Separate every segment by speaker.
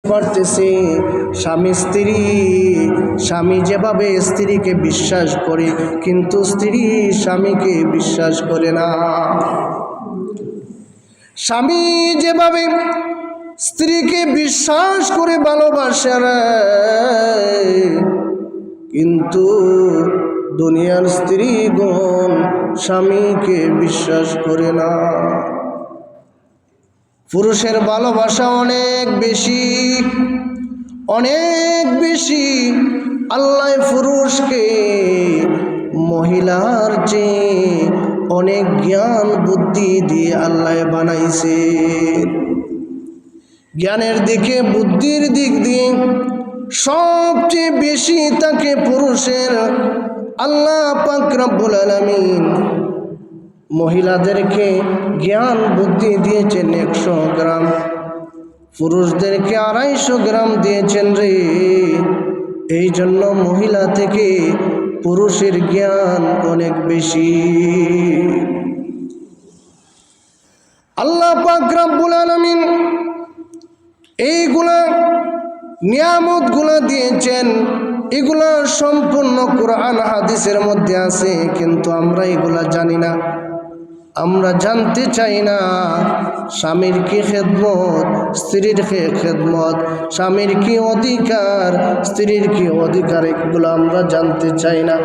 Speaker 1: করতেছে স্বামী স্ত্রী, স্বামী যেভাবে স্ত্রীকে বিশ্বাস করে কিন্তু স্ত্রী স্বামীকে বিশ্বাস করে না। স্বামী যেভাবে স্ত্রীকে বিশ্বাস করে ভালোবাসে কিন্তু দুনিয়ার স্ত্রীগণ স্বামীকে বিশ্বাস করে না। পুরুষের ভালোবাসা অনেক বেশি, অনেক বেশি। আল্লাহ পুরুষকে মহিলার চেয়ে অনেক জ্ঞান বুদ্ধি দিয়ে আল্লাহ বানাইছে। জ্ঞানের দিকে, বুদ্ধির দিক দিয়ে সবচেয়ে বেশি তাকে পুরুষের আল্লাহ পাক রব্বুল আলামিন মহিলাদেরকে জ্ঞান বুদ্ধি দিয়েছেন 100 গ্রাম, পুরুষদেরকে 250 গ্রাম দিয়েছেন রে। এই জন্য মহিলা থেকে পুরুষের জ্ঞান অনেক বেশি। আল্লাহ পাক রব্বুল আলামিন এইগুলা নিয়ামতগুলা দিয়েছেন, এগুলা সম্পূর্ণ কোরআন হাদিসের মধ্যে আছে, কিন্তু আমরা এগুলা জানি না, আমরা জানতে চাই না। স্বামীর কি খেদমত, স্ত্রীর কি খেদমত, স্বামীর কি অধিকার, স্ত্রীর কি অধিকার, এগুলো আমরা জানতে চাই না।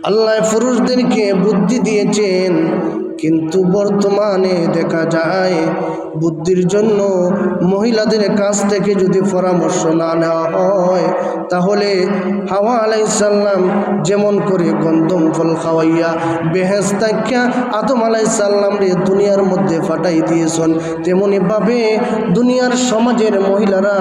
Speaker 1: আল্লাহ পুরুষদেরকে বুদ্ধি দিয়েছেন, কিন্তু বর্তমানে দেখা যায় বুদ্ধির জন্য মহিলাদের কাছ থেকে যদি পরামর্শ না নেওয়া হয়, তাহলে হাওয়া আলাইহিস সালাম যেমন করে গন্ধম ফল খাওয়াইয়া বেহেশত থেকে আদম আলাইহিস সালামকে দুনিয়ার মধ্যে ফাটাই দিয়েছেন, তেমনি ভাবে দুনিয়ার সমাজের মহিলারা